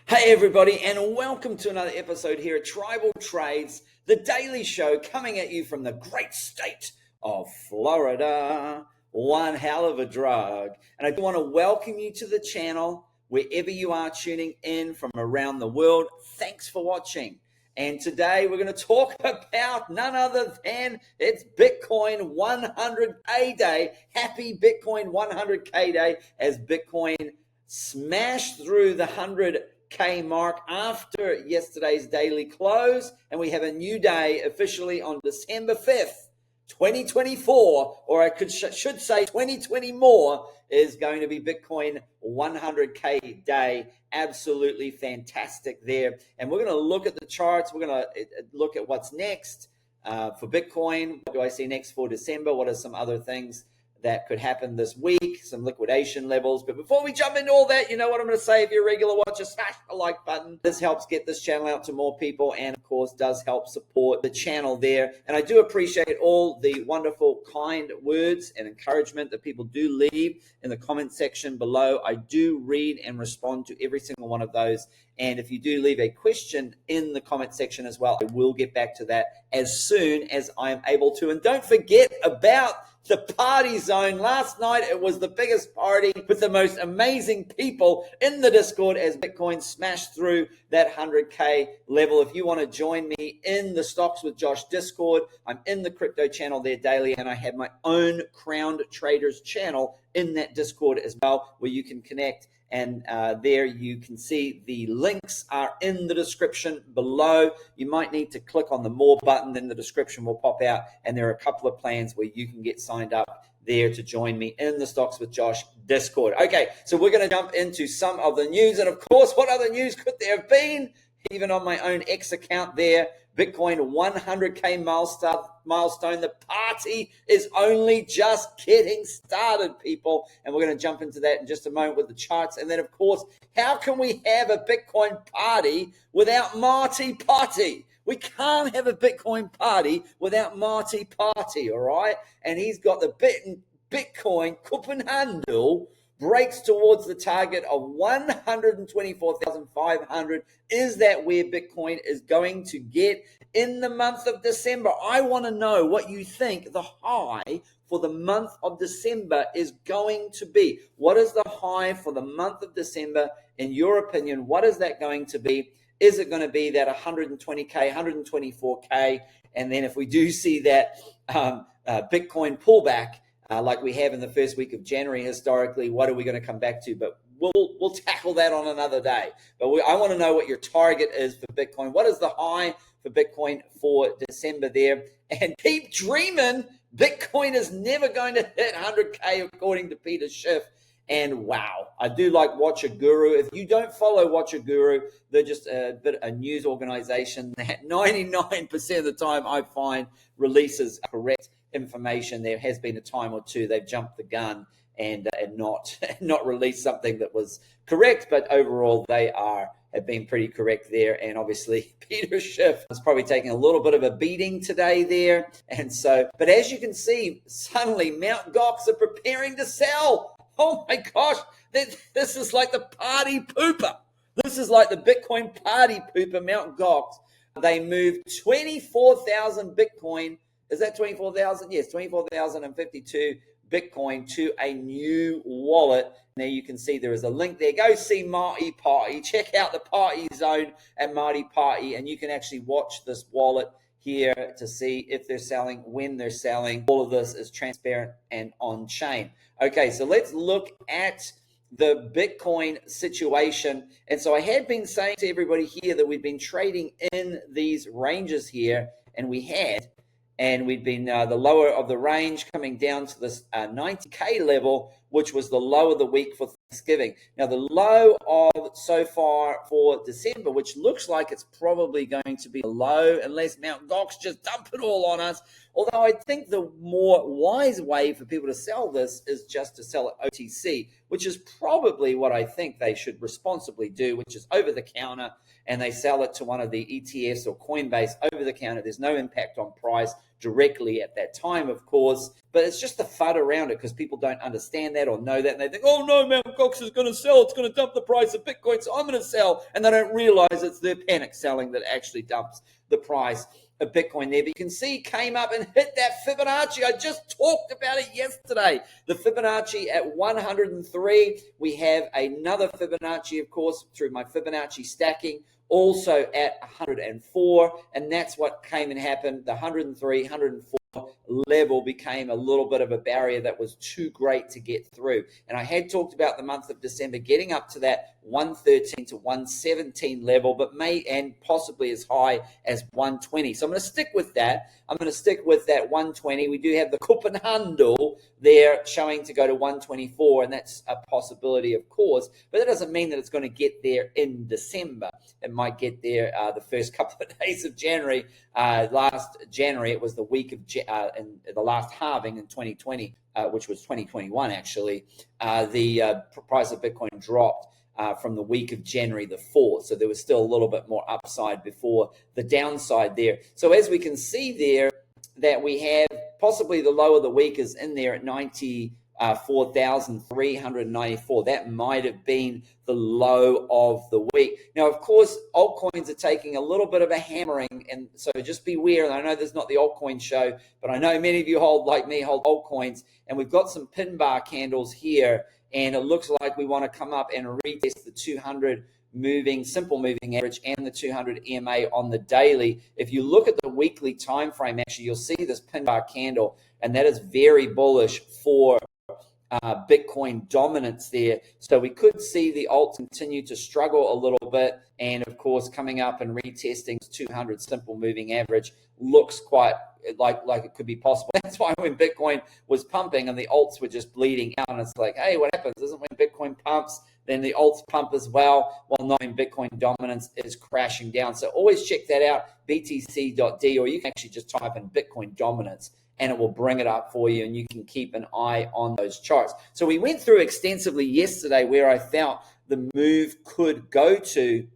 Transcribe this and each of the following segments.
Hey everybody, and welcome to another episode here at Tribal Trades, the daily show coming at you from the great state of Florida. One hell of a drug. And I do want to welcome you to the channel wherever you are tuning in from around the world. Thanks for watching. And today we're going to talk about none other than it's Bitcoin 100K Day. Happy Bitcoin 100K Day as Bitcoin smashed through the 100K mark after yesterday's daily close, and we have a new day officially on December 5th, 2024, or I should say 2020 more, is going to be Bitcoin 100K Day. Absolutely fantastic there. And we're going to look at the charts. We're going to look at what's next for Bitcoin. What do I see next for December? What are some other things that could happen this week, some liquidation levels. But before we jump into all that, you know what I'm going to say. If you're a regular watcher, smash the like button. This helps get this channel out to more people and, of course, does help support the channel there. And I do appreciate all the wonderful, kind words and encouragement that people do leave in the comment section below. I do read and respond to every single one of those. And if you do leave a question in the comment section as well, I will get back to that as soon as I am able to. And don't forget about the party zone. Last night, it was the biggest party with the most amazing people in the Discord as Bitcoin smashed through that 100K level. If you want to join me in the Stocks with Josh Discord, I'm in the crypto channel there daily, and I have my own Crowned Traders channel in that Discord as well, where you can connect. And there you can see the links are in the description below. You might need to click on the more button, then the description will pop out. And there are a couple of plans where you can get signed up there to join me in the Stocks with Josh Discord. Okay, so we're going to jump into some of the news. And of course, what other news could there have been? Even on my own X account there, Bitcoin 100K milestone. The party is only just getting started, people. And we're going to jump into that in just a moment with the charts. And then, of course, how can we have a Bitcoin party without Marty Party? We can't have a Bitcoin party without Marty Party, all right? And he's got the Bitcoin coupon handle breaks towards the target of 124,500. Is that where Bitcoin is going to get in the month of December? I want to know what you think the high for the month of December is going to be. What is the high for the month of December? In your opinion, what is that going to be? Is it going to be that 120K, 124K? And then if we do see that Bitcoin pullback, like we have in the first week of January historically, what are we going to come back to? But we'll tackle that on another day. But I want to know what your target is for Bitcoin. What is the high for Bitcoin for December there? And keep dreaming. Bitcoin is never going to hit 100K according to Peter Schiff. And wow, I do like Watcher Guru. If you don't follow Watcher Guru, they're just a news organization that 99% of the time I find releases correct information. There has been a time or two they've jumped the gun and not released something that was correct, but overall they have been pretty correct there. And obviously Peter Schiff is probably taking a little bit of a beating today there. And so, but as you can see, suddenly Mt. Gox are preparing to sell. Oh my gosh, this is like the party pooper. This is like the Bitcoin party pooper, Mt. Gox. They moved 24,000 Bitcoin. Is that 24,000? Yes, 24,052 Bitcoin to a new wallet. There you can see there is a link there. Go see Marty Party. Check out the party zone at Marty Party, and you can actually watch this wallet here to see if they're selling, when they're selling. All of this is transparent and on chain. Okay, so let's look at the Bitcoin situation. And so I had been saying to everybody here that we've been trading in these ranges here, and we'd been the lower of the range coming down to this 90K level, which was the low of the week for Thanksgiving. Now, the low of so far for December, which looks like it's probably going to be a low unless Mt. Gox just dump it all on us. Although I think the more wise way for people to sell this is just to sell it OTC, which is probably what I think they should responsibly do, which is over the counter, and they sell it to one of the ETFs or Coinbase over the counter. There's no impact on price. directly at that time, of course, but it's just the FUD around it because people don't understand that or know that, and they think, oh no, Mt. Gox is going to sell, it's going to dump the price of Bitcoin, so I'm going to sell, and they don't realize it's their panic selling that actually dumps the price of Bitcoin there. But you can see came up and hit that Fibonacci. I just talked about it yesterday. The Fibonacci at 103. We have another Fibonacci, of course, through my Fibonacci stacking, also at 104. And that's what came and happened. The 103, 104 level became a little bit of a barrier that was too great to get through. And I had talked about the month of December getting up to that 113 to 117 level, but may and possibly as high as 120. So I'm going to stick with that. I'm going to stick with that 120. We do have the Kuppenhandel there showing to go to 124, and that's a possibility, of course, but that doesn't mean that it's going to get there in December. It might get there the first couple of days of January. Last January, it was the week of in the last halving in 2020, which was 2021 actually. The price of Bitcoin dropped from the week of January the 4th. So there was still a little bit more upside before the downside there. So as we can see there, that we have possibly the low of the week is in there at 94,394. That might have been the low of the week. Now, of course, altcoins are taking a little bit of a hammering, and so just beware. And I know this is not the altcoin show, but I know many of you like me, hold altcoins, and we've got some pin bar candles here, and it looks like we want to come up and retest the 200 simple moving average and the 200 EMA on the daily. If you look at the weekly time frame, actually, you'll see this pin bar candle, and that is very bullish for Bitcoin dominance there. So we could see the alts continue to struggle a little bit, and of course coming up and retesting 200 simple moving average looks quite like it could be possible. That's why when Bitcoin was pumping and the alts were just bleeding out, and it's like, hey, what happens? Isn't when Bitcoin pumps, then the alts pump as well, while not when Bitcoin dominance is crashing down. So always check that out, btc.d, or you can actually just type in Bitcoin dominance and it will bring it up for you, and you can keep an eye on those charts. So we went through extensively yesterday where I felt the move could go to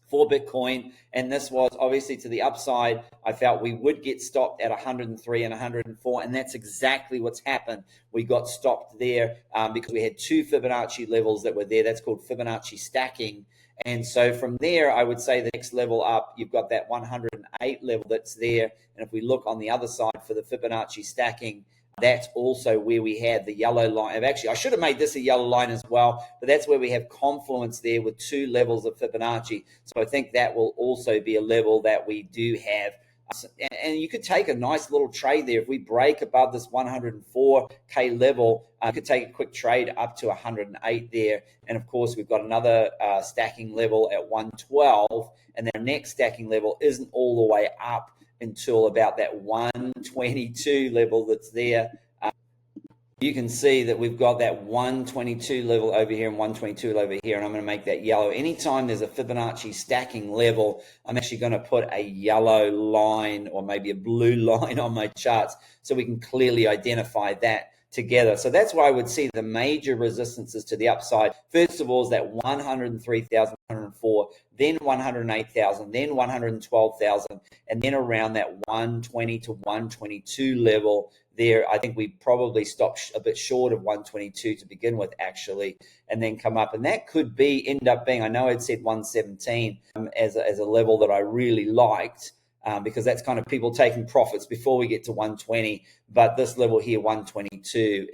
for Bitcoin, and this was obviously to the upside. I felt we would get stopped at 103 and 104, and that's exactly what's happened. We got stopped there because we had two Fibonacci levels that were there. That's called Fibonacci stacking. And so from there, I would say the next level up, you've got that 108 level that's there. And if we look on the other side for the Fibonacci stacking, that's also where we have the yellow line. Actually, I should have made this a yellow line as well, but that's where we have confluence there with two levels of Fibonacci. So I think that will also be a level that we do have. And you could take a nice little trade there. If we break above this 104K level, you could take a quick trade up to 108 there. And of course, we've got another stacking level at 112. And then our next stacking level isn't all the way up until about that 122 level that's there. You can see that we've got that 122 level over here and 122 over here, and I'm going to make that yellow. Anytime there's a Fibonacci stacking level, I'm actually going to put a yellow line or maybe a blue line on my charts so we can clearly identify that together. So that's why I would see the major resistances to the upside. First of all is that 103,104, then 108,000, then 112,000, and then around that 120 to 122 level there. I think we probably stopped a bit short of 122 to begin with, actually, and then come up. And that could end up being, I know I'd said 117 as a level that I really liked, because that's kind of people taking profits before we get to 120. But this level here, 122,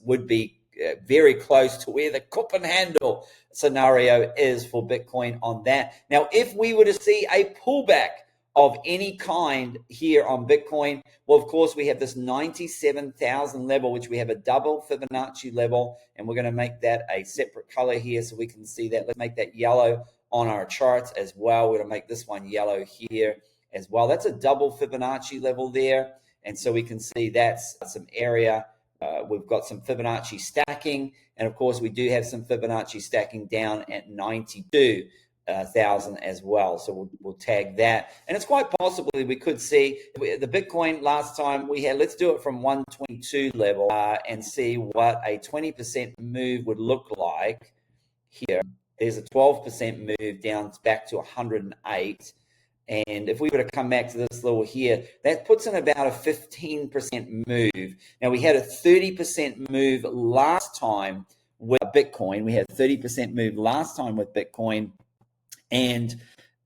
would be very close to where the Kuppenhandel scenario is for Bitcoin on that. Now, if we were to see a pullback of any kind here on Bitcoin, well, of course, we have this 97,000 level, which we have a double Fibonacci level, and we're going to make that a separate color here so we can see that. Let's make that yellow on our charts as well. We're going to make this one yellow here as well. That's a double Fibonacci level there, and so we can see that's some area. We've got some Fibonacci stacking, and of course, we do have some Fibonacci stacking down at 92,000 as well. So we'll tag that. And it's quite possibly we could see the Bitcoin last time we had, let's do it from 122 level and see what a 20% move would look like here. There's a 12% move down back to 108. And if we were to come back to this level here, that puts in about a 15% move. Now, we had a 30% move last time with Bitcoin. We had a 30% move last time with Bitcoin. And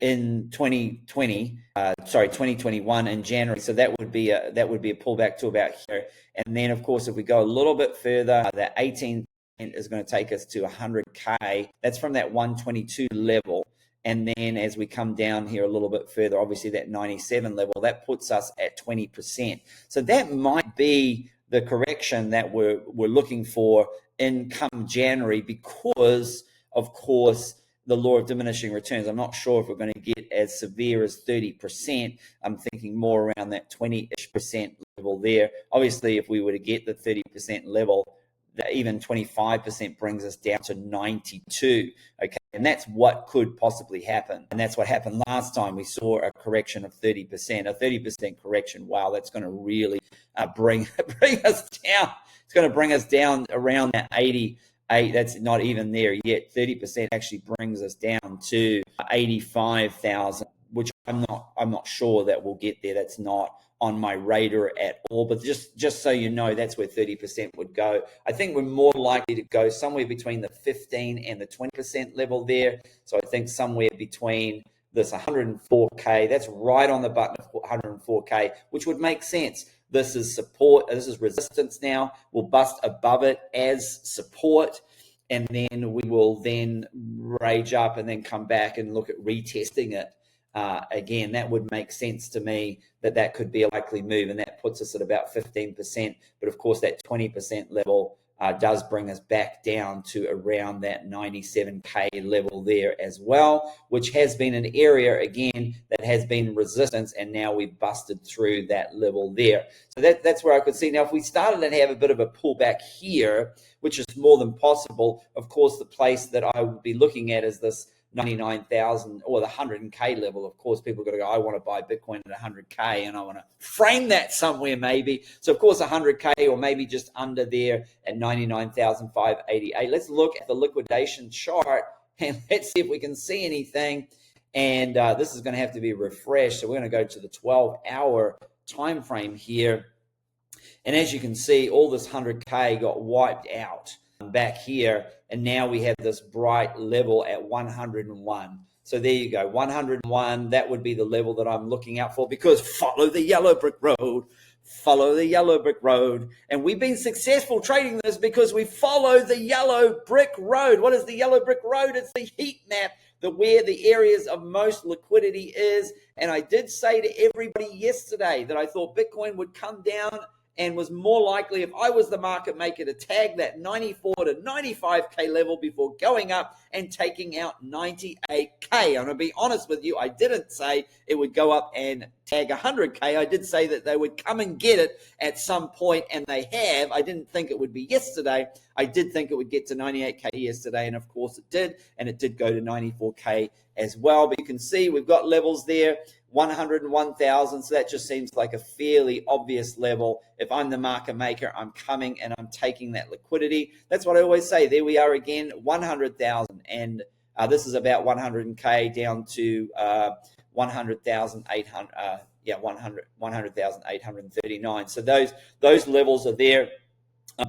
in 2021 in January. So that would be a pullback to about here. And then, of course, if we go a little bit further, that 18% is going to take us to 100K. That's from that 122 level. And then as we come down here a little bit further, obviously that 97 level, that puts us at 20%. So that might be the correction that we're looking for in come January, because, of course, the law of diminishing returns. I'm not sure if we're going to get as severe as 30%. I'm thinking more around that 20-ish% level there. Obviously, if we were to get the 30% level, even 25% brings us down to 92. Okay, and that's what could possibly happen. And that's what happened last time. We saw a correction of 30%, a 30% correction. Wow, that's going to really bring us down. It's going to bring us down around that 88. That's not even there yet. 30% actually brings us down to 85,000, which I'm not sure that we'll get there. That's not on my radar at all. But just so you know, that's where 30% would go. I think we're more likely to go somewhere between the 15 and the 20% level there. So I think somewhere between this 104K, that's right on the button of 104K, which would make sense. This is support. This is resistance now. We'll bust above it as support, and then we will then rage up and then come back and look at retesting it. Again, that would make sense to me, that could be a likely move, and that puts us at about 15%. But of course, that 20% level does bring us back down to around that 97K level there as well, which has been an area, again, that has been resistance, and now we've busted through that level there. So that's where I could see. Now, if we started to have a bit of a pullback here, which is more than possible, of course, the place that I would be looking at is this 99,000 or the 100K level. Of course, people got to go, I want to buy Bitcoin at 100K, and I want to frame that somewhere maybe. So of course 100K, or maybe just under there at 99,588. Let's look at the liquidation chart and let's see if we can see anything. And this is going to have to be refreshed. So we're going to go to the 12-hour time frame here. And as you can see, all this 100K got wiped out back here, and now we have this bright level at 101. So there you go, 101. That would be the level that I'm looking out for, because follow the yellow brick road. Follow the yellow brick road. And we've been successful trading this because we follow the yellow brick road. What is the yellow brick road? It's the heat map, where the areas of most liquidity is. And I did say to everybody yesterday that I thought Bitcoin would come down, and was more likely, if I was the market maker, to tag that 94 to 95K level before going up and taking out 98K. I'm going to be honest with you, I didn't say it would go up and tag 100K. I did say that they would come and get it at some point, and they have. I didn't think it would be yesterday. I did think it would get to 98K yesterday, and of course it did, and it did go to 94K as well. But you can see we've got levels there, 101,000. So that just seems like a fairly obvious level. If I'm the market maker, I'm coming and I'm taking that liquidity. That's what I always say. There we are again, 100,000. And this is about 100K down to 100,800. 100,839. So those levels are there.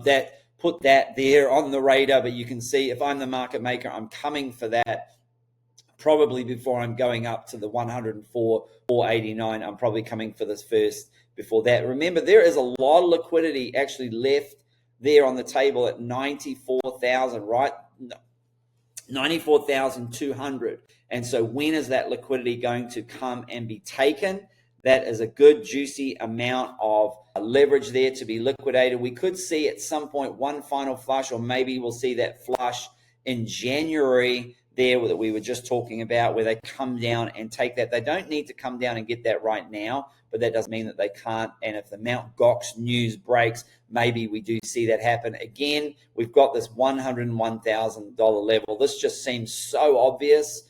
That put that there on the radar. But you can see, if I'm the market maker, I'm coming for that. Probably before I'm going up to the 104,489, I'm probably coming for this first before that. Remember, there is a lot of liquidity actually left there on the table at 94,000, right? 94,200. And so when is that liquidity going to come and be taken? That is a good juicy amount of leverage there to be liquidated. We could see at some point one final flush, or maybe we'll see that flush in January there that we were just talking about, where they come down and take that. They don't need to come down and get that right now, but that doesn't mean that they can't. And if the Mt. Gox news breaks, maybe we do see that happen again. We've got this $101,000 level. This just seems so obvious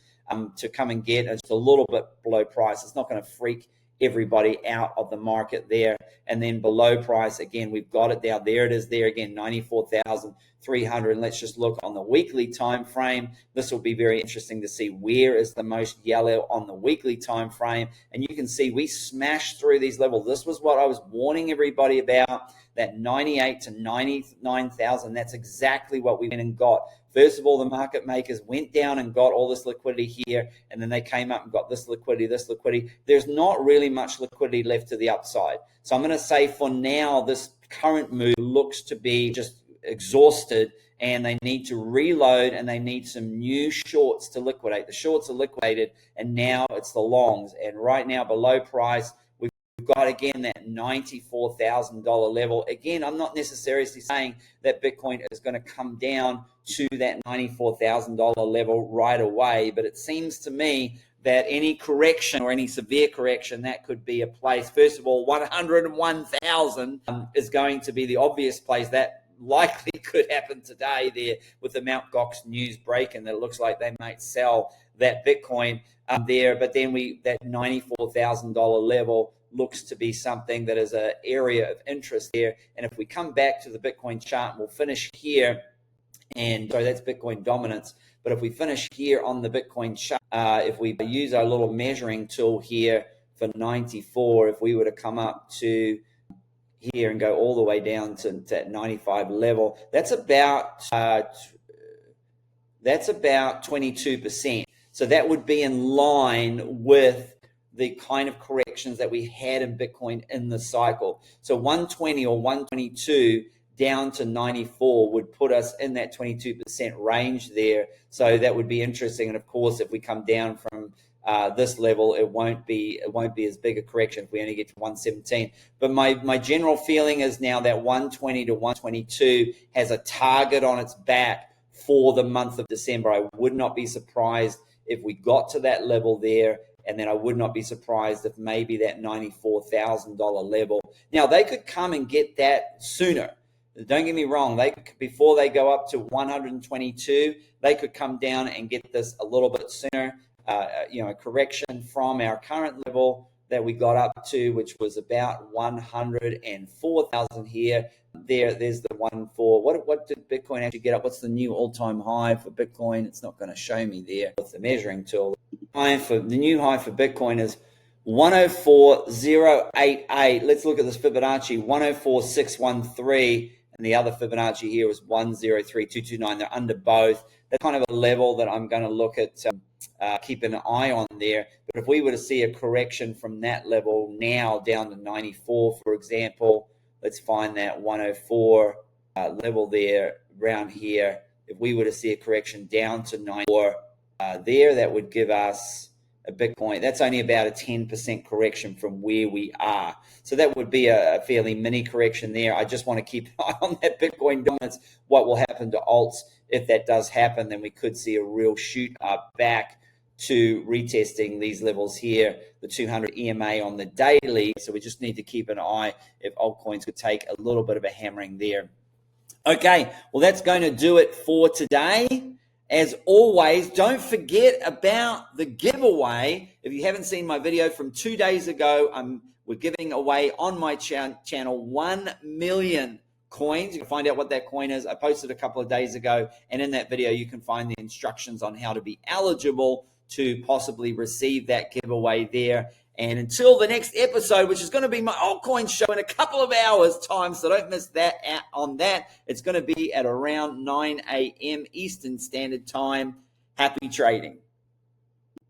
to come and get. It's a little bit below price. It's not going to freak everybody out of the market there. And then below price, again, we've got it down. There it is there again, 94,000. 300. And let's just look on the weekly time frame. This will be very interesting to see where is the most yellow on the weekly time frame. And you can see we smashed through these levels. This was what I was warning everybody about, that 98 to 99,000. That's exactly what we went and got. First of all, the market makers went down and got all this liquidity here, and then they came up and got this liquidity, this liquidity. There's not really much liquidity left to the upside. So I'm going to say for now, this current move looks to be just exhausted, and they need to reload, and they need some new shorts to liquidate. The shorts are liquidated, and now it's the longs. And right now, below price, we've got, again, that $94,000 level. Again, I'm not necessarily saying that Bitcoin is going to come down to that $94,000 level right away, but it seems to me that any correction or any severe correction, that could be a place. First of all, 101,000 is going to be the obvious place. That likely could happen today there with the Mt. Gox news break, and it looks like they might sell that Bitcoin there. But then that $94,000 level looks to be something that is an area of interest there. And if we come back to the Bitcoin chart, and we'll finish here, and so that's Bitcoin dominance. But if we finish here on the Bitcoin chart, if we use our little measuring tool here for 94, if we were to come up to here and go all the way down to that 95 level, that's about 22%. So that would be in line with the kind of corrections that we had in Bitcoin in the cycle. So 120 or 122 down to 94 would put us in that 22% range there. So that would be interesting. And of course, if we come down from this level, it won't be as big a correction if we only get to 117. But my general feeling is now that 120 to 122 has a target on its back for the month of December. I would not be surprised if we got to that level there, and then I would not be surprised if maybe that $94,000 level. Now, they could come and get that sooner. Don't get me wrong. Before they go up to 122, they could come down and get this a little bit sooner. A correction from our current level that we got up to, which was about 104,000 here. There's the one for what did Bitcoin actually get up? What's the new all-time high for Bitcoin? It's not going to show me there with the measuring tool. The new high for Bitcoin is 104,088. Let's look at this Fibonacci, 104,613. And the other Fibonacci here was 103,229. They're under both. That's kind of a level that I'm going to look at, keep an eye on there. But if we were to see a correction from that level now down to 94, for example, let's find that 104 level there around here. If we were to see a correction down to 94 there, that would give us a Bitcoin. That's only about a 10% correction from where we are. So that would be a fairly mini correction there. I just want to keep an eye on that Bitcoin dominance. What will happen to alts? If that does happen, then we could see a real shoot up back to retesting these levels here, the 200 EMA on the daily. So we just need to keep an eye if altcoins could take a little bit of a hammering there. Okay, well, that's going to do it for today. As always, don't forget about the giveaway. If you haven't seen my video from 2 days ago, we're giving away on my channel 1 million coins. You can find out what that coin is. I posted a couple of days ago, and in that video, you can find the instructions on how to be eligible to possibly receive that giveaway there. And until the next episode, which is going to be my altcoin show in a couple of hours time, so don't miss that out on that. It's going to be at around 9 a.m. Eastern Standard Time. Happy trading.